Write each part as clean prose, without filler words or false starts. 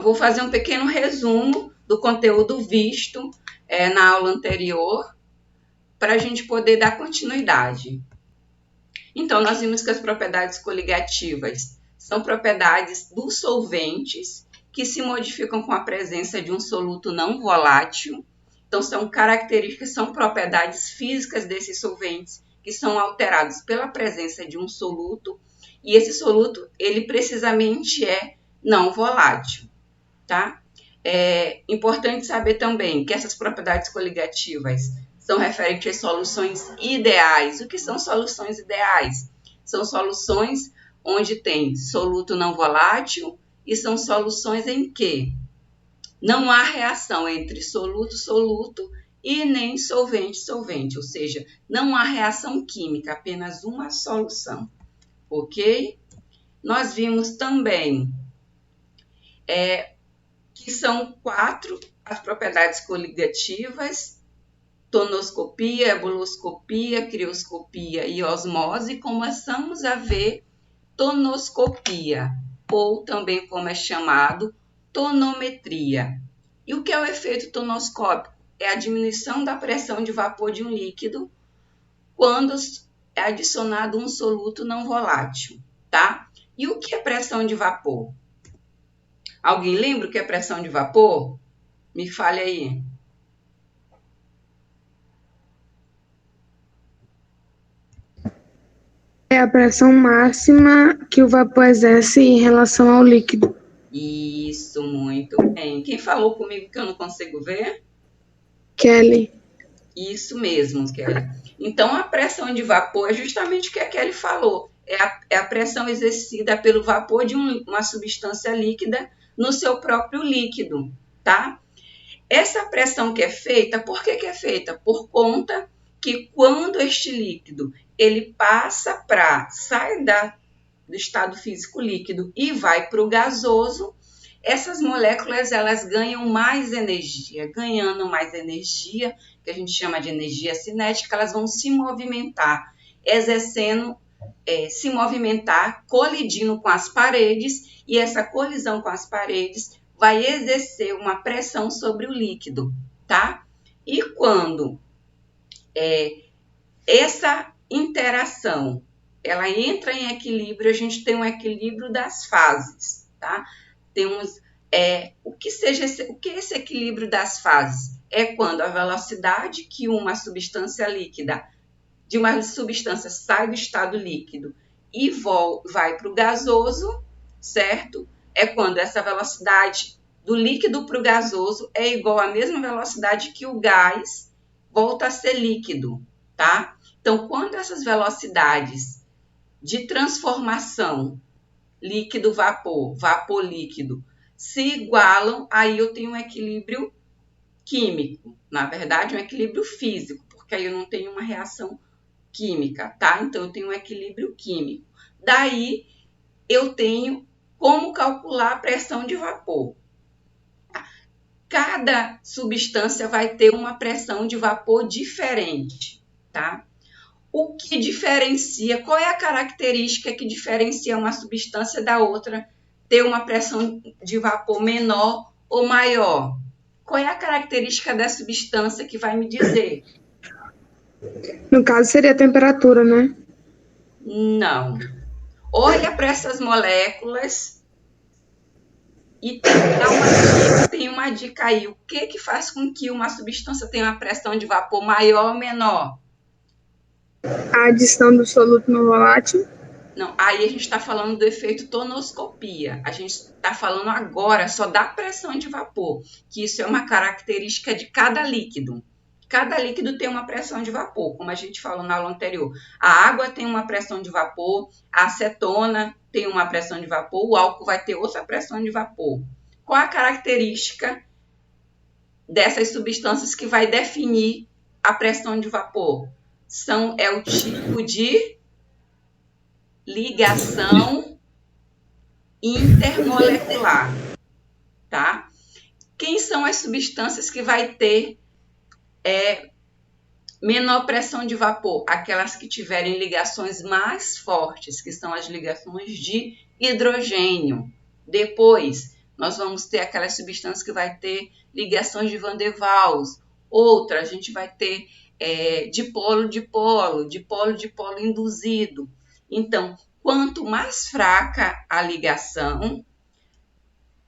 Vou fazer um pequeno resumo do conteúdo visto na aula anterior, para a gente poder dar continuidade. Então, nós vimos que as propriedades coligativas são propriedades dos solventes que se modificam com a presença de um soluto não volátil. Então, são características, são propriedades físicas desses solventes que são alterados pela presença de um soluto, e esse soluto, ele precisamente é não volátil, tá? É importante saber também que essas propriedades coligativas são referentes às soluções ideais. O que são soluções ideais? São soluções onde tem soluto não volátil e são soluções em que não há reação entre soluto-soluto e nem solvente-solvente, ou seja, não há reação química, apenas uma solução, ok? Nós vimos também que são 4 as propriedades coligativas: tonoscopia, ebuloscopia, crioscopia e osmose. Começamos a ver tonoscopia, ou também como é chamado, tonometria. E o que é o efeito tonoscópico? É a diminuição da pressão de vapor de um líquido quando é adicionado um soluto não volátil, tá? E o que é pressão de vapor? Alguém lembra o que é pressão de vapor? Me fale aí. É a pressão máxima que o vapor exerce em relação ao líquido. Isso, muito bem. Quem falou comigo que eu não consigo ver? Kelly. Isso mesmo, Kelly. Então, a pressão de vapor é justamente o que a Kelly falou. É a pressão exercida pelo vapor de uma substância líquida no seu próprio líquido, tá? Essa pressão que é feita, por que é feita? Por conta que quando este líquido ele sai do estado físico líquido e vai para o gasoso, essas moléculas elas ganham mais energia. Ganhando mais energia, que a gente chama de energia cinética, elas vão se movimentar, se movimentar, colidindo com as paredes, e essa colisão com as paredes vai exercer uma pressão sobre o líquido, tá? E quando essa interação ela entra em equilíbrio, a gente tem um equilíbrio das fases, tá? Temos o que é esse equilíbrio das fases? É quando a velocidade que uma substância líquida, de uma substância sai do estado líquido e vai para o gasoso, certo? É quando essa velocidade do líquido para o gasoso é igual à mesma velocidade que o gás volta a ser líquido, tá? Então, quando essas velocidades de transformação líquido-vapor, vapor-líquido, se igualam, aí eu tenho um equilíbrio químico. Na verdade, um equilíbrio físico, porque aí eu não tenho uma reação química, tá? Então, eu tenho um equilíbrio químico. Daí, eu tenho como calcular a pressão de vapor. Cada substância vai ter uma pressão de vapor diferente, tá? O que diferencia, qual é a característica que diferencia uma substância da outra, ter uma pressão de vapor menor ou maior? Qual é a característica da substância que vai me dizer? No caso, seria a temperatura, né? Não. Olha para essas moléculas e tem uma dica aí. O que faz com que uma substância tenha uma pressão de vapor maior ou menor? A adição do soluto no volátil. Não, aí a gente está falando do efeito tonoscopia. A gente está falando agora só da pressão de vapor, que isso é uma característica de cada líquido. Cada líquido tem uma pressão de vapor, como a gente falou na aula anterior. A água tem uma pressão de vapor, a acetona tem uma pressão de vapor, o álcool vai ter outra pressão de vapor. Qual a característica dessas substâncias que vai definir a pressão de vapor? É o tipo de ligação intermolecular, tá? Quem são as substâncias que vai ter menor pressão de vapor? Aquelas que tiverem ligações mais fortes, que são as ligações de hidrogênio. Depois, nós vamos ter aquelas substâncias que vai ter ligações de Van der Waals. Outra, a gente vai ter dipolo-dipolo induzido. Então, quanto mais fraca a ligação,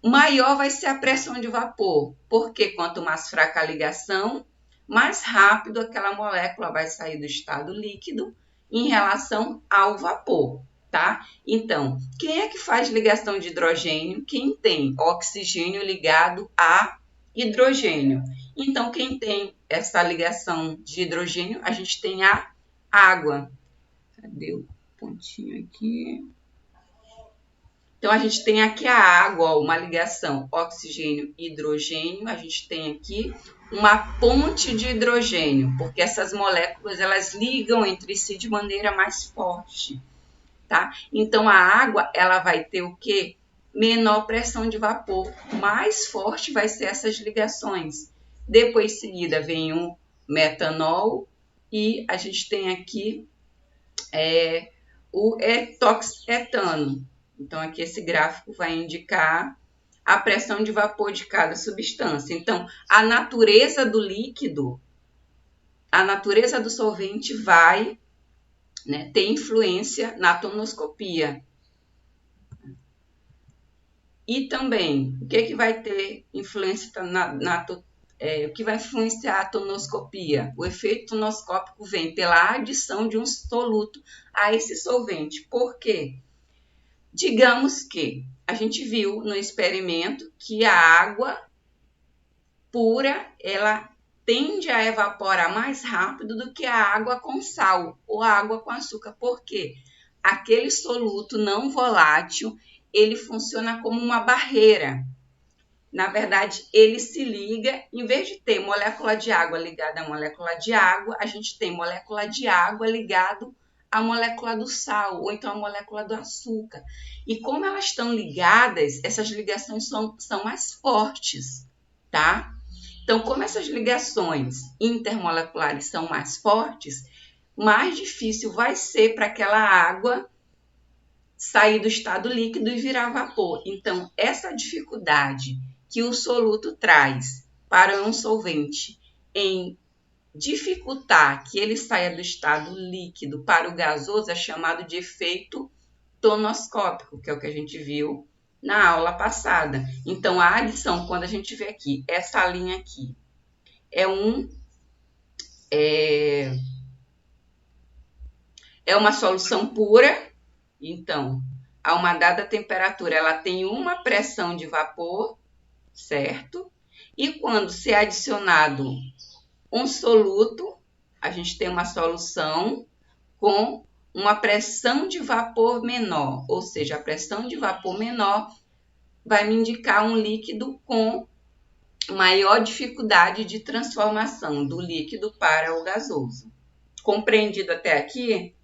maior vai ser a pressão de vapor, porque quanto mais fraca a ligação, mais rápido aquela molécula vai sair do estado líquido em relação ao vapor, tá? Então, quem é que faz ligação de hidrogênio? Quem tem oxigênio ligado a hidrogênio. Então, quem tem essa ligação de hidrogênio, a gente tem a água. Cadê o pontinho aqui? Então, a gente tem aqui a água, uma ligação oxigênio e hidrogênio. A gente tem aqui uma ponte de hidrogênio, porque essas moléculas, elas ligam entre si de maneira mais forte, tá? Então, a água, ela vai ter o quê? Menor pressão de vapor, mais forte vai ser essas ligações. Depois, em seguida, vem o metanol e a gente tem aqui o etoxetano. Então, aqui esse gráfico vai indicar a pressão de vapor de cada substância. Então, a natureza do líquido, a natureza do solvente vai, né, ter influência na tonoscopia. E também, o que vai ter influência o que vai influenciar a tonoscopia? O efeito tonoscópico vem pela adição de um soluto a esse solvente. Por quê? Digamos que a gente viu no experimento que a água pura, ela tende a evaporar mais rápido do que a água com sal ou a água com açúcar. Por quê? Aquele soluto não volátil, ele funciona como uma barreira. Na verdade, ele se liga, em vez de ter molécula de água ligada à molécula de água, a gente tem molécula de água ligado à molécula do sal, ou então à molécula do açúcar. E como elas estão ligadas, essas ligações são mais fortes, tá? Então, como essas ligações intermoleculares são mais fortes, mais difícil vai ser para aquela água sair do estado líquido e virar vapor. Então, essa dificuldade que o soluto traz para um solvente em dificultar que ele saia do estado líquido para o gasoso é chamado de efeito tonoscópico, que é o que a gente viu na aula passada. Então, a adição, quando a gente vê aqui, essa linha aqui, é uma solução pura. Então, a uma dada temperatura, ela tem uma pressão de vapor, certo? E quando se é adicionado um soluto, a gente tem uma solução com uma pressão de vapor menor, ou seja, a pressão de vapor menor vai me indicar um líquido com maior dificuldade de transformação do líquido para o gasoso. Compreendido até aqui?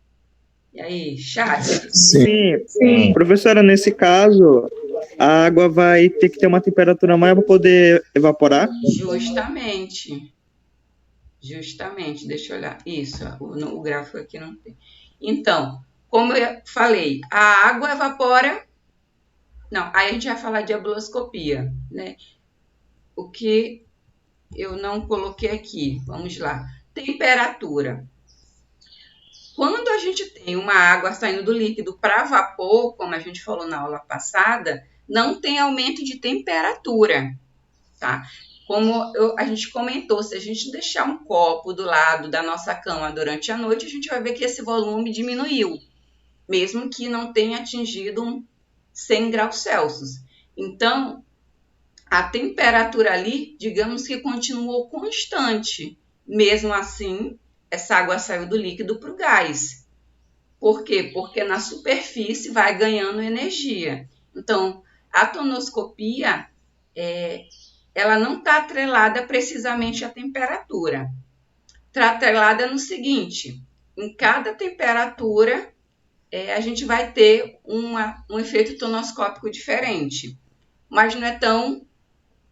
E aí, chat? Sim. Professora, nesse caso, a água vai ter que ter uma temperatura maior para poder evaporar? Justamente, deixa eu olhar. Isso, o gráfico aqui não tem. Então, como eu falei, a água evapora. Não, aí a gente vai falar de abloscopia, né? O que eu não coloquei aqui. Vamos lá. Temperatura. Quando a gente tem uma água saindo do líquido para vapor, como a gente falou na aula passada, não tem aumento de temperatura, tá? Como a gente comentou, se a gente deixar um copo do lado da nossa cama durante a noite, a gente vai ver que esse volume diminuiu, mesmo que não tenha atingido 100 graus Celsius. Então, a temperatura ali, digamos que continuou constante. Mesmo assim, essa água saiu do líquido para o gás. Por quê? Porque na superfície vai ganhando energia. Então, a tonoscopia, ela não está atrelada precisamente à temperatura. Está atrelada no seguinte: em cada temperatura, a gente vai ter um efeito tonoscópico diferente. Mas não é tão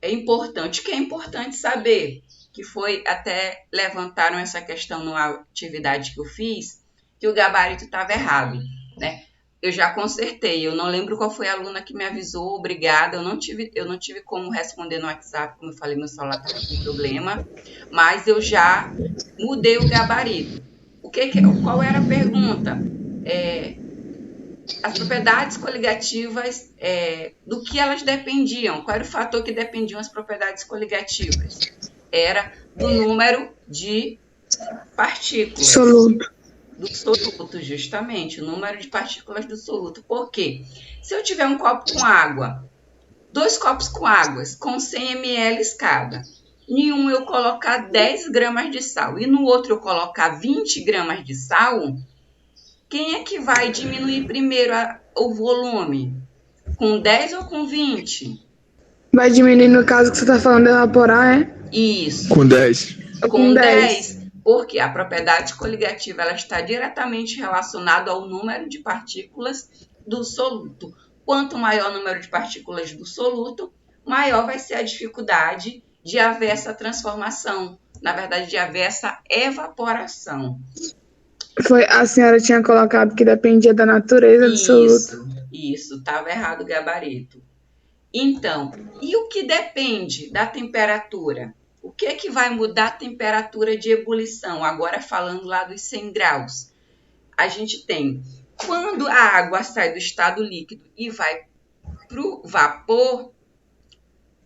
importante. O que é importante saber, que foi até levantaram essa questão numa atividade que eu fiz, que o gabarito estava errado, né? Eu já consertei. Eu não lembro qual foi a aluna que me avisou. Obrigada. Eu não tive como responder no WhatsApp, como eu falei, meu celular estava com problema. Mas eu já mudei o gabarito. Qual era a pergunta? As propriedades coligativas, do que elas dependiam? Qual era o fator que dependiam as propriedades coligativas? Era do número de partículas. Soluto. Do soluto, justamente, o número de partículas do soluto. Por quê? Se eu tiver um copo com água, 2 copos com águas, com 100 ml cada, em um eu colocar 10 gramas de sal e no outro eu colocar 20 gramas de sal, quem é que vai diminuir primeiro o volume? Com 10 ou com 20? Vai diminuir no caso que você está falando de evaporar, é? Isso. Com 10. Com 10. Porque a propriedade coligativa ela está diretamente relacionada ao número de partículas do soluto. Quanto maior o número de partículas do soluto, maior vai ser a dificuldade de haver essa transformação. Na verdade, de haver essa evaporação. A senhora tinha colocado que dependia da natureza do soluto. Isso, estava errado o gabarito. Então, e o que depende da temperatura? O que é que vai mudar a temperatura de ebulição? Agora falando lá dos 100 graus. A gente tem, quando a água sai do estado líquido e vai para o vapor,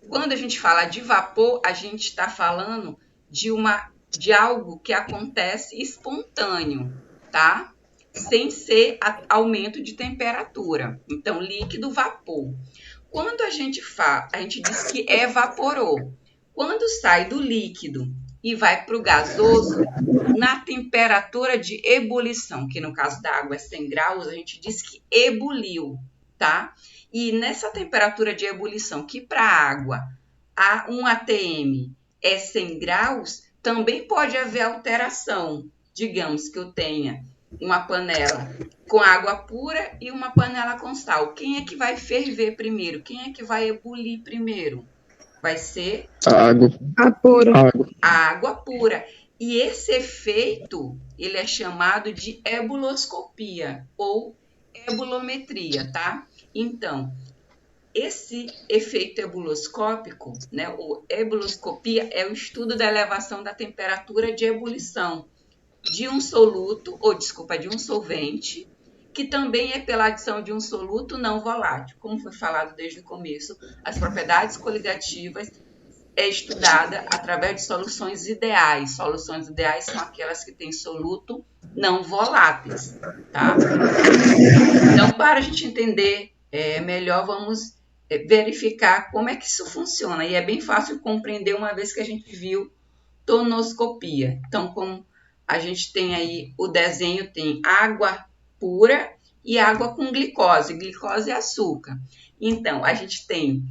quando a gente fala de vapor, a gente está falando de algo que acontece espontâneo, tá? Sem ser aumento de temperatura. Então, líquido, vapor. Quando a gente diz que evaporou. Quando sai do líquido e vai para o gasoso, na temperatura de ebulição, que no caso da água é 100 graus, a gente diz que ebuliu, tá? E nessa temperatura de ebulição, que para a água a 1 atm é 100 graus, também pode haver alteração. Digamos que eu tenha uma panela com água pura e uma panela com sal. Quem é que vai ferver primeiro? Quem é que vai ebulir primeiro? Vai ser a água pura. A água pura. E esse efeito, ele é chamado de ebuloscopia ou ebulometria, tá? Então, esse efeito ebuloscópico, né, ou ebuloscopia, é o estudo da elevação da temperatura de ebulição de um de um solvente, que também é pela adição de um soluto não volátil. Como foi falado desde o começo, as propriedades coligativas é estudada através de soluções ideais. Soluções ideais são aquelas que têm soluto não voláteis, tá? Então, para a gente entender melhor, vamos verificar como é que isso funciona. E é bem fácil compreender uma vez que a gente viu tonoscopia. Então, como a gente tem aí o desenho, tem água pura e água com glicose. Glicose é açúcar. Então, a gente tem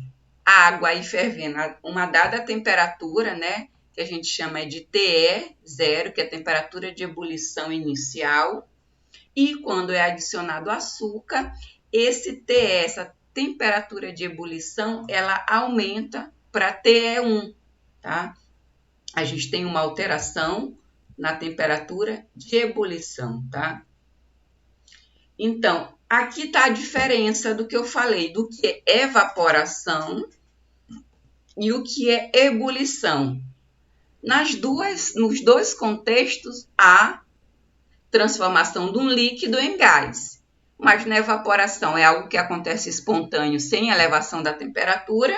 a água aí fervendo a uma dada temperatura, né? Que a gente chama de TE0, que é a temperatura de ebulição inicial. E quando é adicionado açúcar, essa temperatura de ebulição, ela aumenta para TE1, tá? A gente tem uma alteração na temperatura de ebulição, tá? Então, aqui está a diferença do que eu falei, do que é evaporação e o que é ebulição. Nos dois contextos, há transformação de um líquido em gás. Mas na evaporação é algo que acontece espontâneo, sem elevação da temperatura,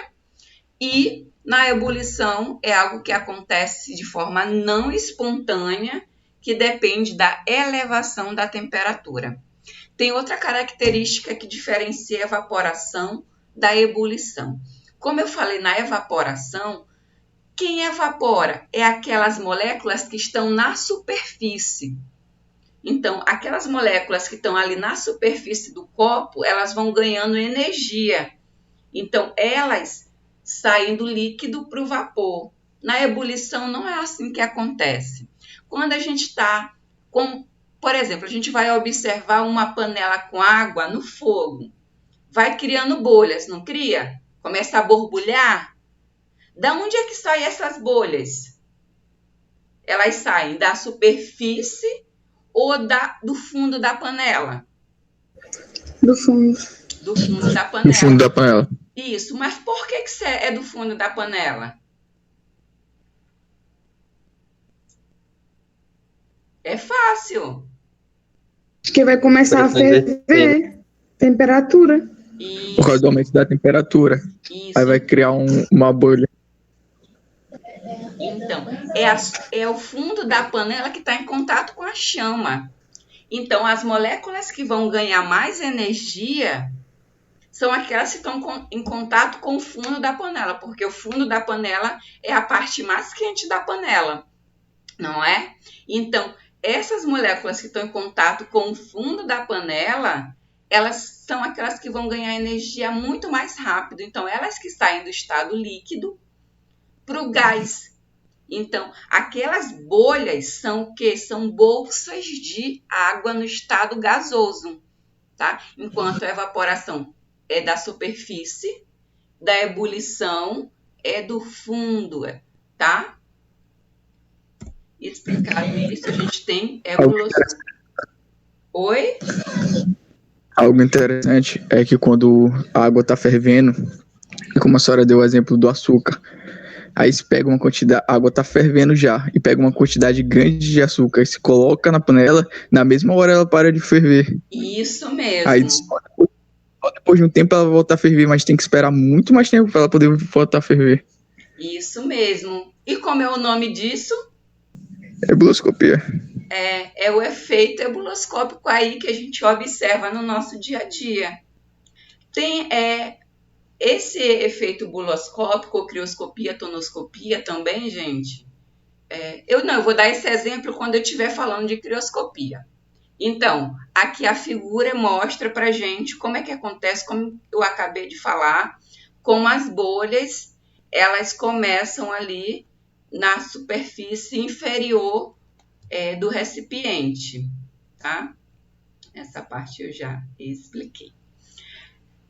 e na ebulição é algo que acontece de forma não espontânea, que depende da elevação da temperatura. Tem outra característica que diferencia a evaporação da ebulição. Como eu falei, na evaporação, quem evapora é aquelas moléculas que estão na superfície. Então, aquelas moléculas que estão ali na superfície do copo, elas vão ganhando energia. Então, elas saem do líquido para o vapor. Na ebulição, não é assim que acontece. Quando a gente está por exemplo, a gente vai observar uma panela com água no fogo. Vai criando bolhas, não cria? Começa a borbulhar. Da onde é que saem essas bolhas? Elas saem da superfície ou do fundo da panela? Do fundo. Do fundo da No panela. fundo da panela. Isso, mas por que é do fundo da panela? É fácil. Porque vai começar a ferver. Temperatura. Isso, Por causa do aumento da temperatura. isso. Aí vai criar uma bolha. Então, é o fundo da panela que está em contato com a chama. Então, as moléculas que vão ganhar mais energia são aquelas que estão em contato com o fundo da panela, porque o fundo da panela é a parte mais quente da panela, não é? Então, essas moléculas que estão em contato com o fundo da panela, elas são aquelas que vão ganhar energia muito mais rápido. Então, elas que saem do estado líquido para o gás. Então, aquelas bolhas são o quê? São bolsas de água no estado gasoso, tá? Enquanto a evaporação é da superfície, da ebulição é do fundo, tá? Explicado isso, a gente tem ebulição. Oi? Algo interessante é que quando a água está fervendo, como a senhora deu o exemplo do açúcar, aí se pega uma quantidade, a água está fervendo já, e pega uma quantidade grande de açúcar e se coloca na panela, na mesma hora ela para de ferver. Isso mesmo. Aí só depois de um tempo ela volta a ferver, mas tem que esperar muito mais tempo para ela poder voltar a ferver. Isso mesmo. E como é o nome disso? Ebuloscopia. É o efeito ebuloscópico aí que a gente observa no nosso dia a dia. Tem esse efeito buloscópico, ou crioscopia, tonoscopia também, gente. Eu vou dar esse exemplo quando eu estiver falando de crioscopia. Então, aqui a figura mostra pra gente como é que acontece, como eu acabei de falar, como as bolhas, elas começam ali na superfície inferior do recipiente, tá? Essa parte eu já expliquei.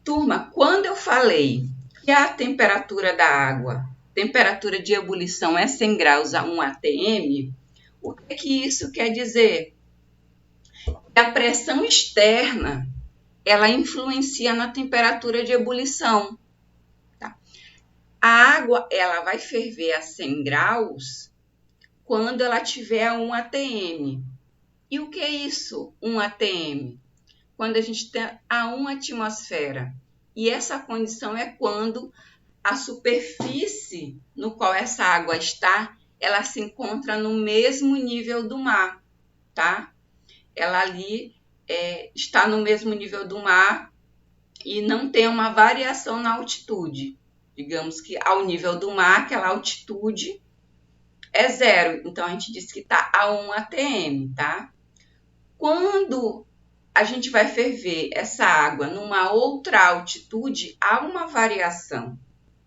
Turma, quando eu falei que a temperatura da água, temperatura de ebulição é 100 graus a 1 atm, o que isso quer dizer? A pressão externa, ela influencia na temperatura de ebulição. Tá? A água, ela vai ferver a 100 graus quando ela tiver a 1 atm. E o que é isso, 1 atm? Quando a gente tem a 1 atmosfera. E essa condição é quando a superfície no qual essa água está, ela se encontra no mesmo nível do mar, tá? Ela ali está no mesmo nível do mar e não tem uma variação na altitude. Digamos que ao nível do mar, aquela altitude é 0. Então, a gente diz que está a 1 atm, tá? Quando a gente vai ferver essa água numa outra altitude, há uma variação,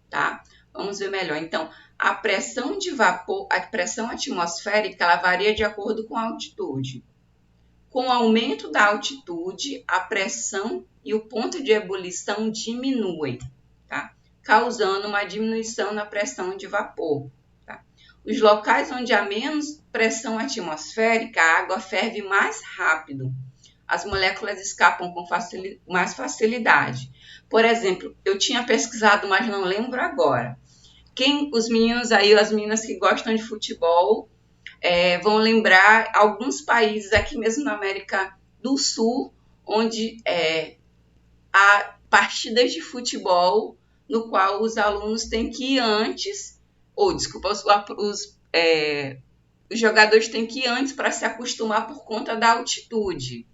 tá? Vamos ver melhor. Então, a pressão de vapor, a pressão atmosférica, ela varia de acordo com a altitude. Com o aumento da altitude, a pressão e o ponto de ebulição diminuem, tá? Causando uma diminuição na pressão de vapor. Tá? Os locais onde há menos pressão atmosférica, a água ferve mais rápido. As moléculas escapam com mais facilidade. Por exemplo, eu tinha pesquisado, mas não lembro agora. Os meninos aí, as meninas que gostam de futebol, vão lembrar alguns países aqui mesmo na América do Sul, onde há partidas de futebol no qual os alunos têm que ir antes, os jogadores têm que ir antes para se acostumar por conta da altitude.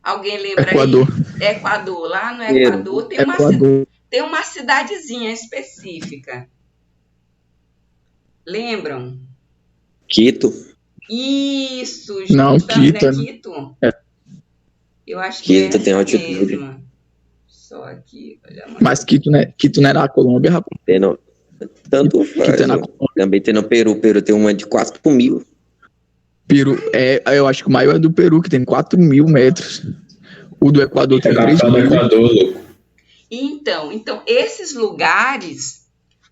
Alguém lembra Equador. aí? Equador. Lá no Equador tem uma cidadezinha específica. Lembram? Quito? Isso, Não, Quito. Quito. Eu acho que Quito tem altitude. Mesma. Só aqui. Mas Quito não é na Colômbia, rapaz. Tanto faz. Quito é na Colômbia. Também tem no Peru. Peru tem uma de 4.000. Peru, eu acho que o maior é do Peru, que tem 4.000 metros. O do Equador tem 3.000. Então, esses lugares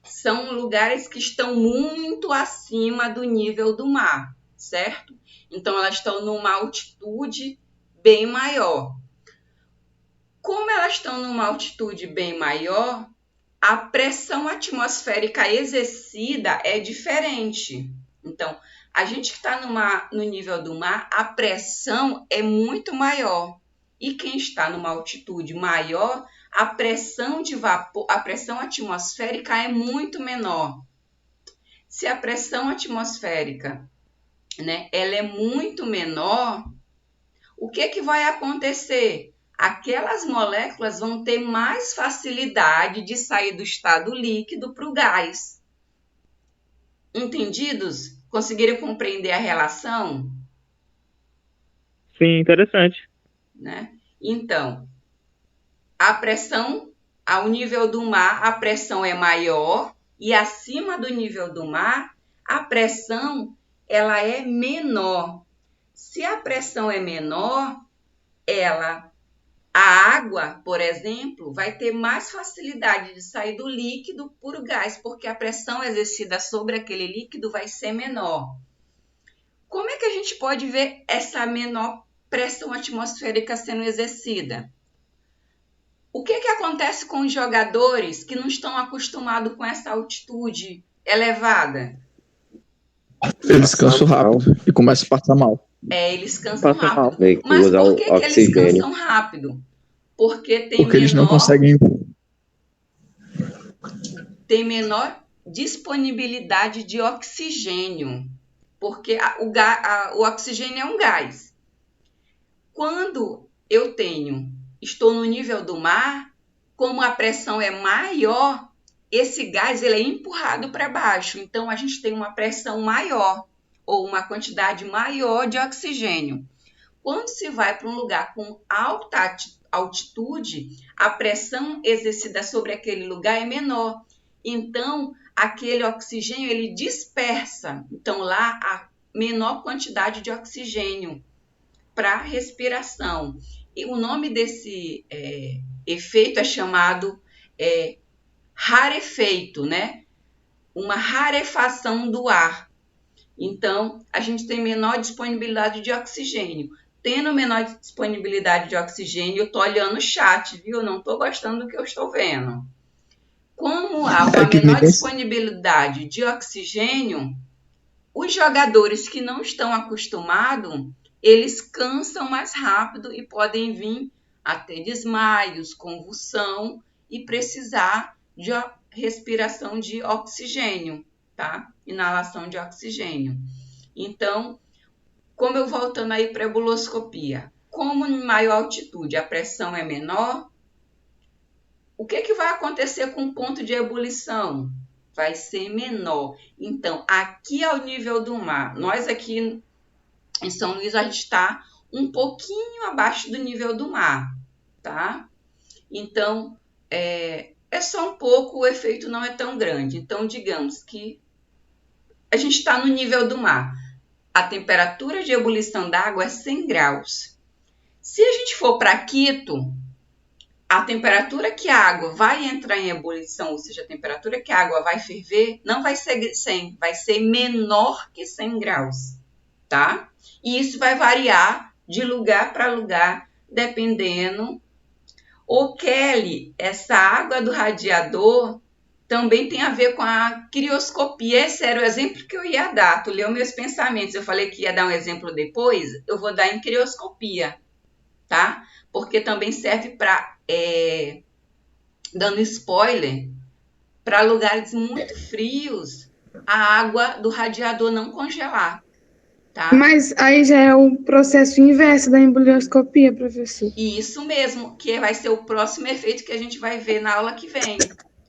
são lugares que estão muito acima do nível do mar, certo? Então, elas estão numa altitude bem maior. Como elas estão numa altitude bem maior, a pressão atmosférica exercida é diferente. Então, a gente que está no nível do mar, a pressão é muito maior. E quem está numa altitude maior, a pressão de vapor, a pressão atmosférica é muito menor. Se a pressão atmosférica, né, ela é muito menor, o que vai acontecer? Aquelas moléculas vão ter mais facilidade de sair do estado líquido para o gás. Entendidos? Conseguiram compreender a relação? Sim, interessante. Né? Então, a pressão, ao nível do mar, a pressão é maior e acima do nível do mar, a pressão ela é menor. Se a pressão é menor, a água, por exemplo, vai ter mais facilidade de sair do líquido para o gás, porque a pressão exercida sobre aquele líquido vai ser menor. Como é que a gente pode ver essa menor pressão atmosférica sendo exercida? O que acontece com os jogadores que não estão acostumados com essa altitude elevada? Eles cansam rápido e começam a passar mal. Eles cansam rápido. Tem que Mas usar por que o eles oxigênio. cansam rápido? Porque Eles não conseguem. tem menor disponibilidade de oxigênio. Porque o oxigênio é um gás. Quando eu estou no nível do mar, como a pressão é maior, esse gás ele é empurrado para baixo. Então, a gente tem uma pressão maior ou uma quantidade maior de oxigênio. Quando se vai para um lugar com alta altitude, a pressão exercida sobre aquele lugar é menor. Então, aquele oxigênio ele dispersa. Então, lá a menor quantidade de oxigênio para respiração. E o nome desse efeito é chamado rarefeito, né? Uma rarefação do ar. Então, a gente tem menor disponibilidade de oxigênio. Tendo menor disponibilidade de oxigênio, eu estou olhando o chat, viu? Eu não estou gostando do que eu estou vendo. Como há uma menor disponibilidade de oxigênio, os jogadores que não estão acostumados, eles cansam mais rápido e podem vir a ter desmaios, convulsão e precisar de respiração de oxigênio, tá? Inalação de oxigênio. Então, como eu voltando aí para a ebuloscopia, como em maior altitude a pressão é menor, o que vai acontecer com o ponto de ebulição? Vai ser menor. Então, aqui ao nível do mar, nós aqui em São Luís, a gente está um pouquinho abaixo do nível do mar, tá? Então, é só um pouco, o efeito não é tão grande. Então, digamos que a gente está no nível do mar. A temperatura de ebulição da água é 100 graus. Se a gente for para Quito, a temperatura que a água vai entrar em ebulição, ou seja, a temperatura que a água vai ferver, não vai ser 100, vai ser menor que 100 graus, tá? E isso vai variar de lugar para lugar, dependendo. Ô Kelly, essa água do radiador também tem a ver com a crioscopia. Esse era o exemplo que eu ia dar. Tu leu meus pensamentos. Eu falei que ia dar um exemplo depois. Eu vou dar em crioscopia, tá? Porque também serve para, dando spoiler, para lugares muito frios, a água do radiador não congelar. Tá? Mas aí já é o processo inverso da embrioscopia, professor. Isso mesmo, que vai ser o próximo efeito que a gente vai ver na aula que vem,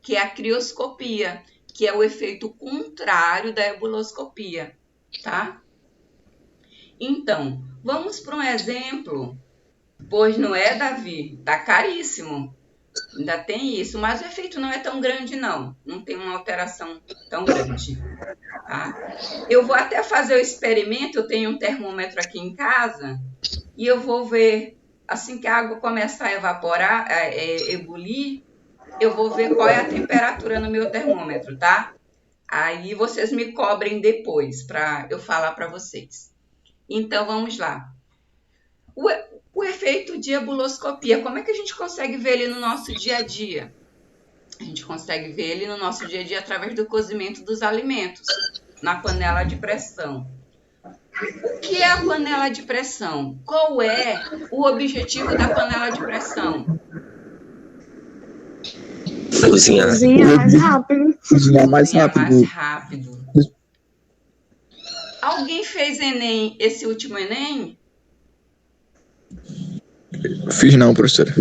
que é a crioscopia, que é o efeito contrário da ebuloscopia, tá? Então, vamos para um exemplo, pois não é, Davi? Tá caríssimo. Ainda tem isso, mas o efeito não é tão grande, não. Não tem uma alteração tão grande. Tá? Eu vou até fazer o experimento, eu tenho um termômetro aqui em casa, e eu vou ver, assim que a água começar a evaporar, ebulir, eu vou ver qual é a temperatura no meu termômetro, tá? Aí vocês me cobrem depois, para eu falar para vocês. Então, vamos lá. O efeito diabuloscopia, como é que a gente consegue ver ele no nosso dia a dia? A gente consegue ver ele no nosso dia a dia através do cozimento dos alimentos, na panela de pressão. O que é a panela de pressão? Qual é o objetivo da panela de pressão? Cozinhar. Cozinha mais rápido. Cozinhar mais Cozinhar rápido. mais rápido. Alguém fez Enem, esse último Enem? Fiz não, professora.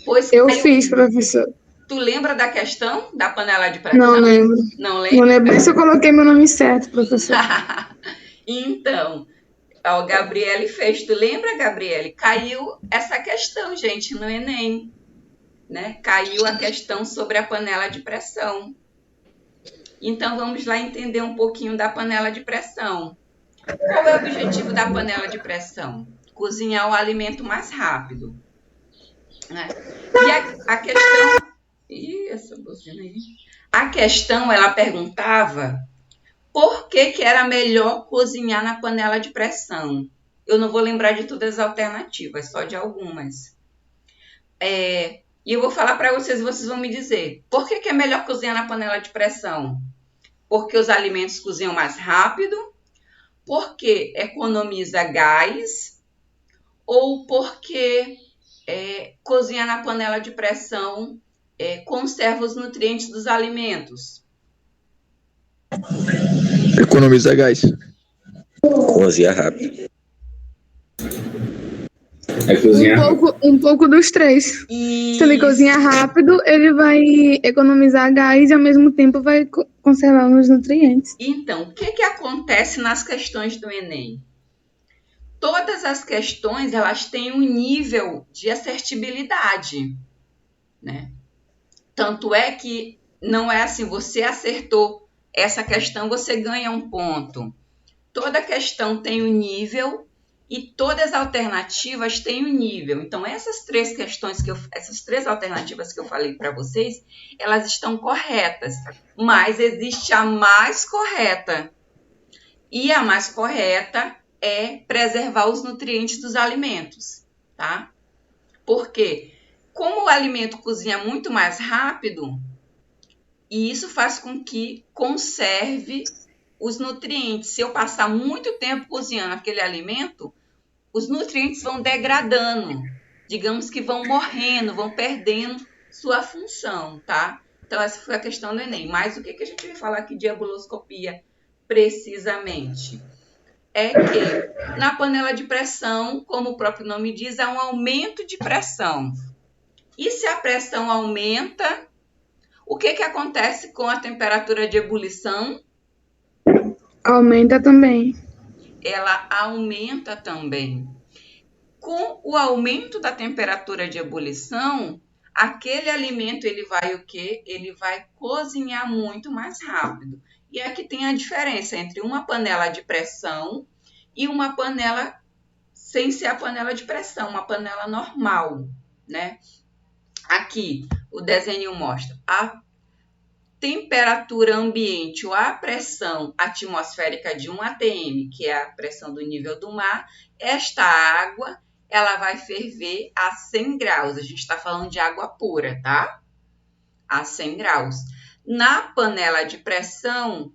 Pois Eu fiz, professor. Tu lembra da questão da panela de pressão? Não lembro. Não lembra? Não lembro nem se eu coloquei meu nome certo, professor. Então, o Gabriele fez. Tu lembra, Gabriele? Caiu essa questão, gente, no Enem. Né? Caiu a questão sobre a panela de pressão. Então, vamos lá entender um pouquinho da panela de pressão. Qual é o objetivo da panela de pressão? Cozinhar o alimento mais rápido. Né? E a questão... Ih, essa buzina aí. A questão, ela perguntava por que era melhor cozinhar na panela de pressão. Eu não vou lembrar de todas as alternativas, só de algumas. E eu vou falar para vocês e vocês vão me dizer. Por que é melhor cozinhar na panela de pressão? Porque os alimentos cozinham mais rápido? Porque economiza gás? Ou porque cozinhar na panela de pressão conserva os nutrientes dos alimentos? Economiza gás. Cozinhar rápido. Um pouco dos três. E... Se ele cozinhar rápido, ele vai economizar gás e ao mesmo tempo vai conservar os nutrientes. Então, o que acontece nas questões do Enem? Todas as questões, elas têm um nível de assertibilidade, né? Tanto é que não é assim, você acertou essa questão, você ganha um ponto. Toda questão tem um nível e todas as alternativas têm um nível. Então, essas três alternativas que eu falei para vocês, elas estão corretas, mas existe a mais correta. E a mais correta é preservar os nutrientes dos alimentos, tá? Por quê? Como o alimento cozinha muito mais rápido, e isso faz com que conserve os nutrientes. Se eu passar muito tempo cozinhando aquele alimento, os nutrientes vão degradando, digamos que vão morrendo, vão perdendo sua função, tá? Então, essa foi a questão do Enem. Mas o que a gente vai falar aqui de diabuloscopia precisamente? É que na panela de pressão, como o próprio nome diz, há um aumento de pressão. E se a pressão aumenta, o que acontece com a temperatura de ebulição? Aumenta também. Ela aumenta também. Com o aumento da temperatura de ebulição, aquele alimento ele vai o quê? Ele vai cozinhar muito mais rápido. E aqui tem a diferença entre uma panela de pressão e uma panela sem ser a panela de pressão, uma panela normal, né? Aqui o desenho mostra a temperatura ambiente ou a pressão atmosférica de 1 atm, que é a pressão do nível do mar. Esta água, ela vai ferver a 100 graus. A gente está falando de água pura, tá? A 100 graus. Na panela de pressão,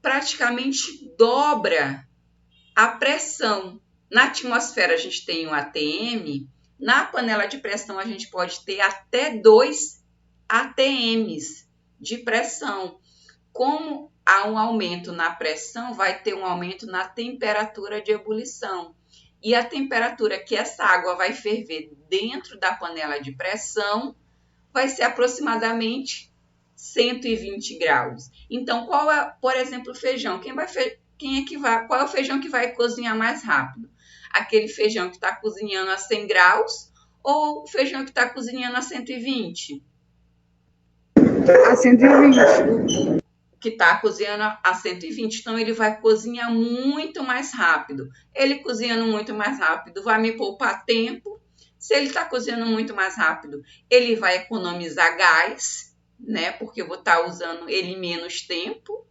praticamente dobra a pressão. Na atmosfera, a gente tem 1 atm. Na panela de pressão, a gente pode ter até 2 atms de pressão. Como há um aumento na pressão, vai ter um aumento na temperatura de ebulição. E a temperatura que essa água vai ferver dentro da panela de pressão vai ser aproximadamente 120 graus. Então, qual é, por exemplo, o feijão? Qual é o feijão que vai cozinhar mais rápido? Aquele feijão que está cozinhando a 100 graus ou o feijão que está cozinhando a 120? A 120. Que está cozinhando a 120. Então, ele vai cozinhar muito mais rápido. Ele cozinhando muito mais rápido vai me poupar tempo. Se ele está cozinhando muito mais rápido, ele vai economizar gás, né? Porque eu vou estar usando ele menos tempo.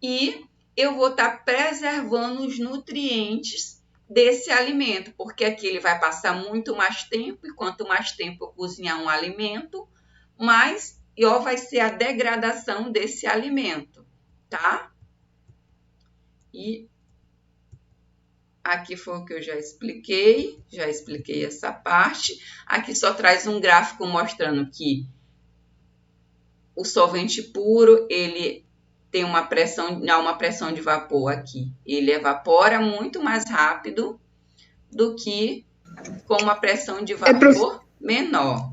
E eu vou estar preservando os nutrientes desse alimento, porque aqui ele vai passar muito mais tempo, e quanto mais tempo eu cozinhar um alimento, maior vai ser a degradação desse alimento, tá? E aqui foi o que eu já expliquei essa parte. Aqui só traz um gráfico mostrando que o solvente puro, ele tem uma pressão de vapor aqui. Ele evapora muito mais rápido do que com uma pressão de vapor menor.